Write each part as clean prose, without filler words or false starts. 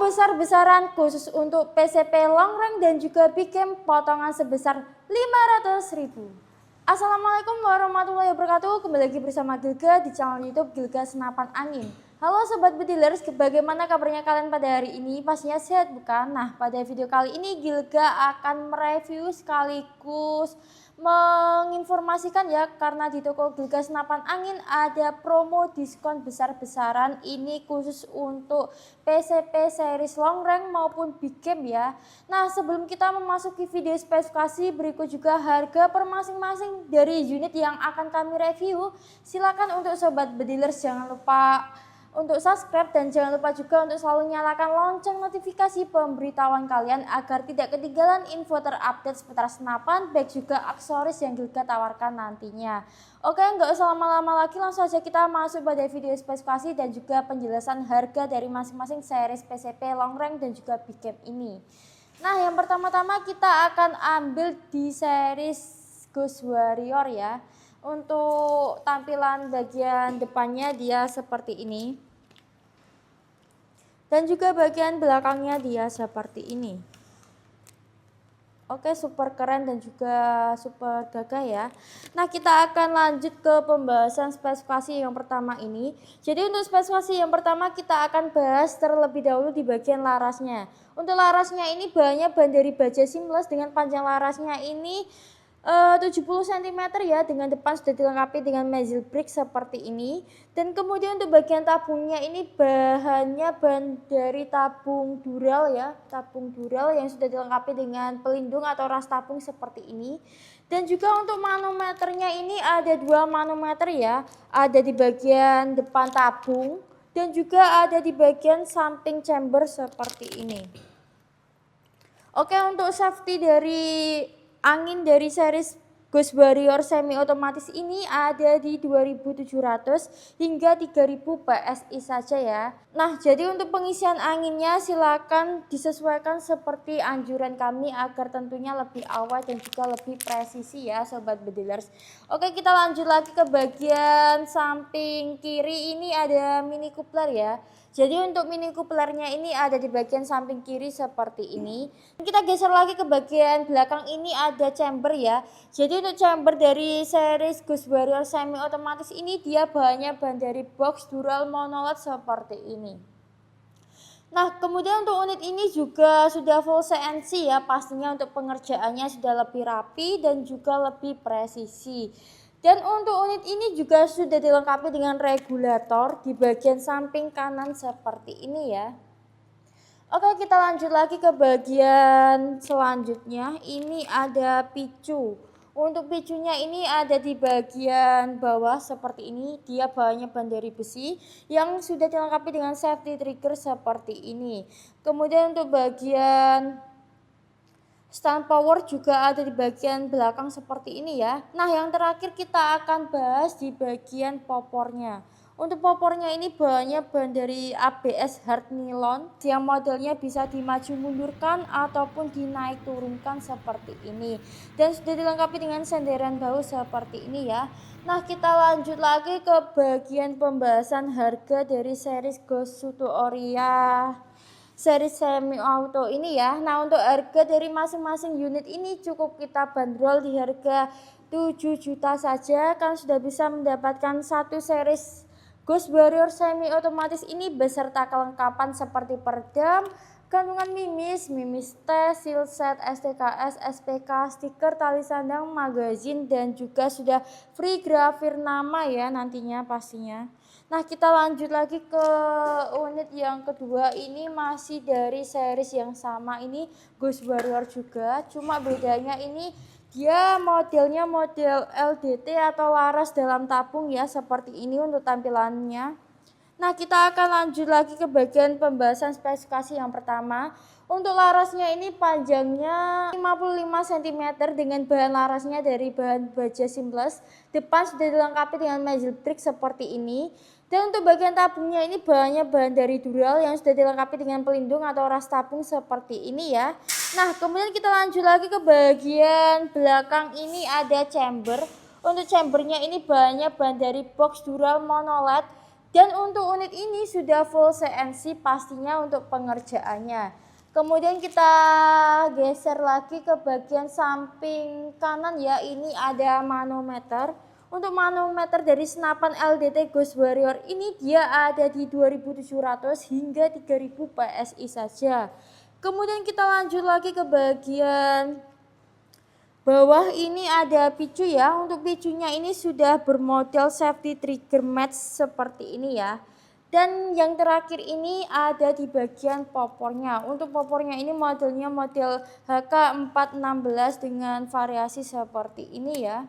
besar-besaran khusus untuk PCP long range dan juga big cam potongan sebesar 500.000. Assalamualaikum warahmatullahi wabarakatuh. Kembali lagi bersama Gilga di channel YouTube Gilga Senapan Angin. Halo sobat bedilers, bagaimana kabarnya kalian pada hari ini? Pastinya sehat bukan? Nah, pada video kali ini Gilga akan mereview sekaligus menginformasikan ya, karena di toko Gilga Senapan Angin ada promo diskon besar-besaran ini khusus untuk PCP series long range maupun big cam ya. Nah, sebelum kita memasuki video spesifikasi, berikut juga harga per masing-masing dari unit yang akan kami review. Silakan untuk sobat bedilers jangan lupa untuk subscribe dan jangan lupa juga untuk selalu nyalakan lonceng notifikasi pemberitahuan kalian agar tidak ketinggalan info terupdate seputar senapan baik juga aksesoris yang Gilga tawarkan nantinya. Oke, nggak usah lama-lama lagi, langsung saja kita masuk pada video spesifikasi dan juga penjelasan harga dari masing-masing series PCP long range dan juga big cam ini. Nah, yang pertama-tama kita akan ambil di series Ghost Warrior ya. Untuk tampilan bagian depannya dia seperti ini. Dan juga bagian belakangnya dia seperti ini. Oke, super keren dan juga super gagah ya. Nah, kita akan lanjut ke pembahasan spesifikasi yang pertama ini. Jadi untuk spesifikasi yang pertama kita akan bahas terlebih dahulu di bagian larasnya. Untuk larasnya ini bahannya bahan dari baja seamless dengan panjang larasnya ini 70 cm ya, dengan depan sudah dilengkapi dengan muzzle brake seperti ini. Dan kemudian untuk bagian tabungnya ini bahannya bahan dari tabung dural ya, tabung dural yang sudah dilengkapi dengan pelindung atau ras tabung seperti ini. Dan juga untuk manometernya ini ada dua manometer ya, ada di bagian depan tabung dan juga ada di bagian samping chamber seperti ini. Oke, untuk safety dari angin dari series Ghost Warrior semi otomatis ini ada di 2700 hingga 3000 PSI saja ya. Nah, jadi untuk pengisian anginnya silakan disesuaikan seperti anjuran kami agar tentunya lebih awet dan juga lebih presisi ya sobat bedilers. Oke, kita lanjut lagi ke bagian samping kiri, ini ada mini coupler ya. Jadi untuk mini couplernya ini ada di bagian samping kiri seperti ini. Kita geser lagi ke bagian belakang, ini ada chamber ya. Jadi untuk chamber dari series Ghost Warrior semi otomatis ini dia bahannya bahan dari box dural monolith seperti ini. Nah, kemudian untuk unit ini juga sudah full CNC ya, pastinya untuk pengerjaannya sudah lebih rapi dan juga lebih presisi. Dan untuk unit ini juga sudah dilengkapi dengan regulator di bagian samping kanan seperti ini ya. Oke, kita lanjut lagi ke bagian selanjutnya. Ini ada picu. Untuk picunya ini ada di bagian bawah seperti ini. Dia bahannya bahan dari besi yang sudah dilengkapi dengan safety trigger seperti ini. Kemudian untuk bagian stand power juga ada di bagian belakang seperti ini ya. Nah, yang terakhir kita akan bahas di bagian popornya. Untuk popornya ini bahannya bahan dari ABS hard nylon yang modelnya bisa dimaju mundurkan ataupun dinaik turunkan seperti ini. Dan sudah dilengkapi dengan senderan bahu seperti ini ya. Nah, kita lanjut lagi ke bagian pembahasan harga dari series Ghost Warrior seri semi auto ini ya. Nah, untuk harga dari masing-masing unit ini cukup kita bandrol di harga 7 juta saja, kan sudah bisa mendapatkan satu series Ghost Warrior semi otomatis ini beserta kelengkapan seperti peredam, gantungan mimis, mimis tes, seal set, STKS, SPK, stiker, tali sandang, magazin, dan juga sudah free grafir nama ya nantinya pastinya. Nah, kita lanjut lagi ke unit yang kedua, ini masih dari series yang sama, ini Ghost Warrior juga, cuma bedanya ini dia modelnya model LDT atau laras dalam tabung ya, seperti ini untuk tampilannya. Nah, kita akan lanjut lagi ke bagian pembahasan spesifikasi yang pertama. Untuk larasnya ini panjangnya 55 cm dengan bahan larasnya dari bahan baja seamless. Depan sudah dilengkapi dengan muzzle brake seperti ini. Dan untuk bagian tabungnya ini bahannya bahan dari dural yang sudah dilengkapi dengan pelindung atau ras tabung seperti ini ya. Nah, kemudian kita lanjut lagi ke bagian belakang, ini ada chamber. Untuk chambernya ini bahannya bahan dari box dural monolith Dan untuk unit ini sudah full CNC pastinya untuk pengerjaannya. Kemudian kita geser lagi ke bagian samping kanan ya, ini ada manometer. Untuk manometer dari senapan LDT Ghost Warrior ini dia ada di 2700 hingga 3000 PSI saja. Kemudian kita lanjut lagi ke bagian bawah, ini ada picu ya. Untuk picunya ini sudah bermodel safety trigger match seperti ini ya. Dan yang terakhir ini ada di bagian popornya. Untuk popornya ini modelnya model HK416 dengan variasi seperti ini ya.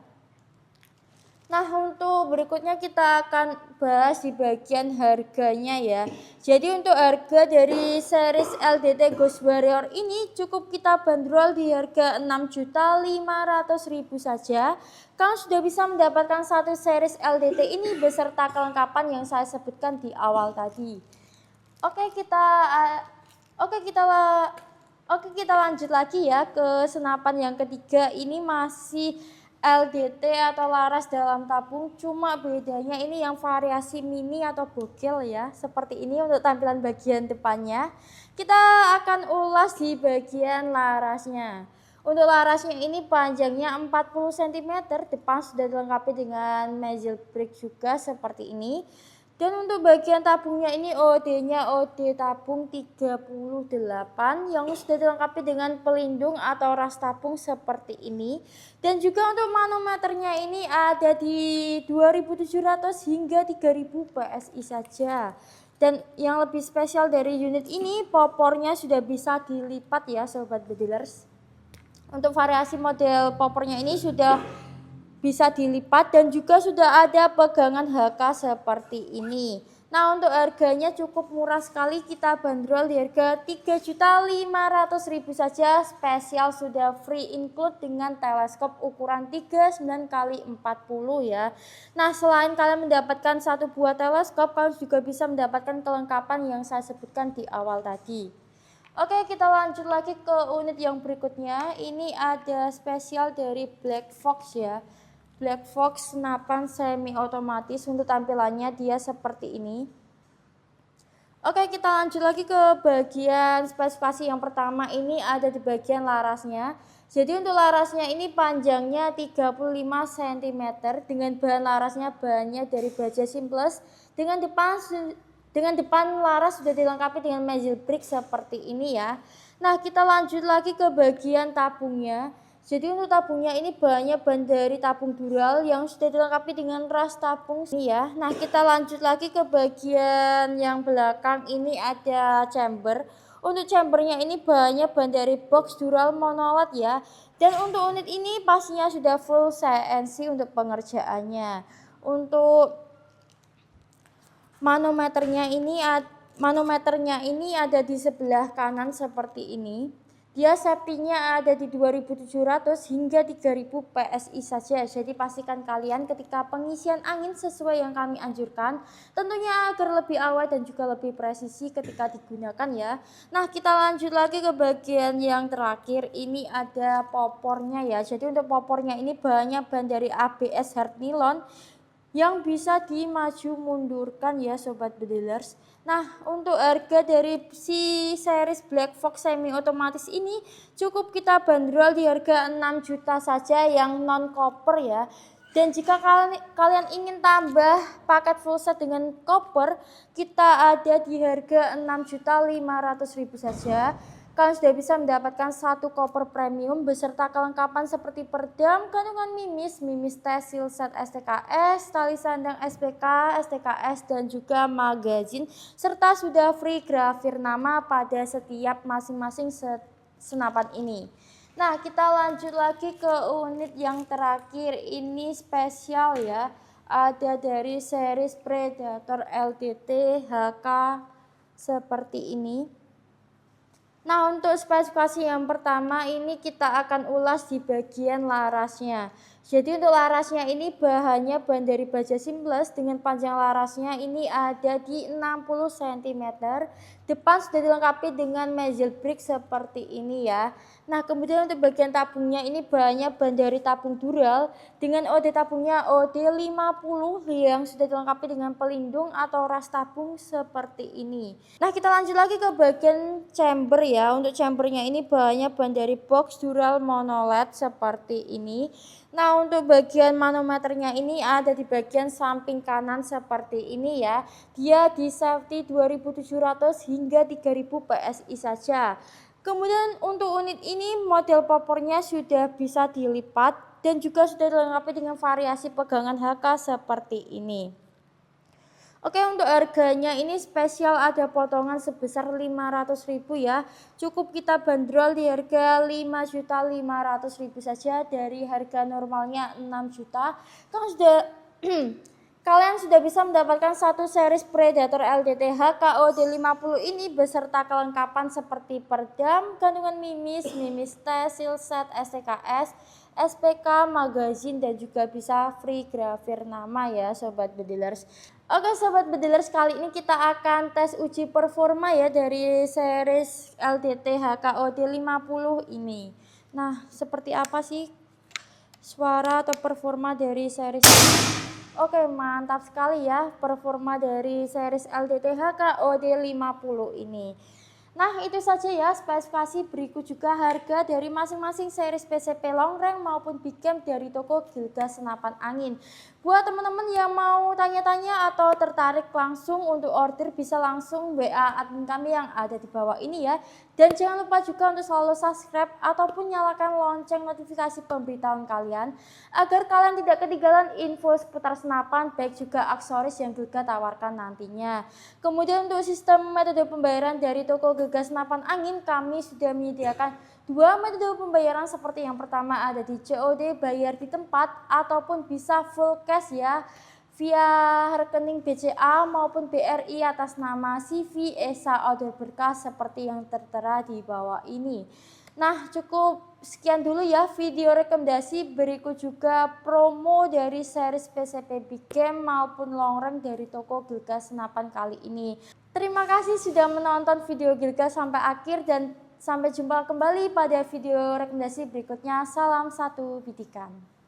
Nah, untuk berikutnya kita akan bahas di bagian harganya ya. Jadi untuk harga dari series LDT Ghost Warrior ini cukup kita bandrol di harga 6.500.000 saja. Kalian sudah bisa mendapatkan satu series LDT ini beserta kelengkapan yang saya sebutkan di awal tadi. Oke, kita lanjut lagi ya ke senapan yang ketiga. Ini masih LDT atau laras dalam tabung, cuma bedanya ini yang variasi mini atau bogel ya, seperti ini untuk tampilan bagian depannya. Kita akan ulas di bagian larasnya. Untuk larasnya ini panjangnya 40 cm, depan sudah dilengkapi dengan muzzle brake juga seperti ini. Dan untuk bagian tabungnya ini OD-nya OD tabung 38 yang sudah dilengkapi dengan pelindung atau ras tabung seperti ini. Dan juga untuk manometernya ini ada di 2700 hingga 3000 PSI saja. Dan yang lebih spesial dari unit ini, popornya sudah bisa dilipat ya sobat bedilers. Untuk variasi model popornya ini sudah bisa dilipat dan juga sudah ada pegangan HK seperti ini. Nah, untuk harganya cukup murah sekali, kita bandrol di harga 3.500.000 saja, spesial sudah free include dengan teleskop ukuran 39x40 ya. Nah, selain kalian mendapatkan satu buah teleskop, kalian juga bisa mendapatkan kelengkapan yang saya sebutkan di awal tadi. Oke, kita lanjut lagi ke unit yang berikutnya. Ini ada spesial dari Black Fox ya. Black Fox senapan semi otomatis. Untuk tampilannya dia seperti ini. Oke, kita lanjut lagi ke bagian spesifikasi yang pertama. Ini ada di bagian larasnya. Jadi untuk larasnya ini panjangnya 35 cm dengan bahan larasnya bahannya dari baja simples dengan depan laras sudah dilengkapi dengan muzzle brake seperti ini ya. Nah, kita lanjut lagi ke bagian tabungnya. Jadi untuk tabungnya ini bahannya bahan dari tabung dural yang sudah dilengkapi dengan ras tabung ini ya. Nah, kita lanjut lagi ke bagian yang belakang, ini ada chamber. Untuk chambernya ini bahannya bahan dari box dural monoled ya. Dan untuk unit ini pastinya sudah full CNC untuk pengerjaannya. Untuk manometernya ini ada di sebelah kanan seperti ini. Dia safety-nya ada di 2700 hingga 3000 PSI saja. Jadi pastikan kalian ketika pengisian angin sesuai yang kami anjurkan, tentunya agar lebih awet dan juga lebih presisi ketika digunakan ya. Nah, kita lanjut lagi ke bagian yang terakhir. Ini ada popornya ya. Jadi untuk popornya ini bahannya bahan dari ABS hard nylon yang bisa dimaju mundurkan ya sobat bedilers. Nah, untuk harga dari si series Black Fox semi otomatis ini cukup kita bandrol di harga 6 juta saja yang non copper ya. Dan jika kalian ingin tambah paket full set dengan copper, kita ada di harga 6.500.000 saja. Kalian sudah bisa mendapatkan satu koper premium beserta kelengkapan seperti peredam, kandungan mimis tes, seal set STKS, tali sandang SPK, STKS dan juga magazin, serta sudah free grafir nama pada setiap masing-masing senapan ini. Nah, kita lanjut lagi ke unit yang terakhir, ini spesial ya. Ada dari series Predator LTT HK seperti ini. Nah, untuk spesifikasi yang pertama ini kita akan ulas di bagian larasnya. Jadi untuk larasnya ini bahannya bahan dari baja seamless dengan panjang larasnya ini ada di 60 cm. Depan sudah dilengkapi dengan mazel brick seperti ini ya. Nah kemudian untuk bagian tabungnya ini bahannya bahan dari tabung dural dengan OD tabungnya OD50 yang sudah dilengkapi dengan pelindung atau ras tabung seperti ini. Nah kita lanjut lagi ke bagian chamber ya. Untuk chambernya ini bahannya bahan dari box dural monoled seperti ini. Nah untuk bagian manometernya ini ada di bagian samping kanan seperti ini ya. Dia di safety 2700 hingga 3000 PSI saja. Kemudian untuk unit ini model popornya sudah bisa dilipat dan juga sudah dilengkapi dengan variasi pegangan HK seperti ini. Oke untuk harganya ini spesial ada potongan sebesar 500.000 ya. Cukup kita bandrol di harga 5.500.000 saja dari harga normalnya 6 juta. Kalian sudah bisa mendapatkan satu series Predator LDT HKOD 50 ini beserta kelengkapan seperti perdam, gantungan mimis, mimis tes, silset, STKS, SPK, magazin dan juga bisa free grafir nama ya sobat bedilers. Oke sobat bedilers, kali ini kita akan tes uji performa ya dari series LDT HKOD 50 ini. Nah seperti apa sih suara atau performa dari series ini? Oke mantap sekali ya performa dari series LDT HKOD 50 ini. Nah itu saja ya spesifikasi, berikut juga harga dari masing-masing series PCP long range maupun big cam dari toko Gilga Senapan Angin. Buat teman-teman yang mau tanya-tanya atau tertarik langsung untuk order bisa langsung WA admin kami yang ada di bawah ini ya. Dan jangan lupa juga untuk selalu subscribe ataupun nyalakan lonceng notifikasi pemberitahuan kalian agar kalian tidak ketinggalan info seputar senapan baik juga aksesoris yang Gilga tawarkan nantinya. Kemudian untuk sistem metode pembayaran dari toko Gilga Senapan Angin, kami sudah menyediakan dua metode pembayaran seperti yang pertama ada di COD bayar di tempat ataupun bisa full cash ya via rekening BCA maupun BRI atas nama CV Esa Order Berkas seperti yang tertera di bawah ini. Nah cukup sekian dulu ya video rekomendasi, berikut juga promo dari series PCP Big Game maupun long range dari toko Gilga Senapan kali ini. Terima kasih sudah menonton video Gilga sampai akhir dan sampai jumpa kembali pada video rekomendasi berikutnya. Salam satu bidikan.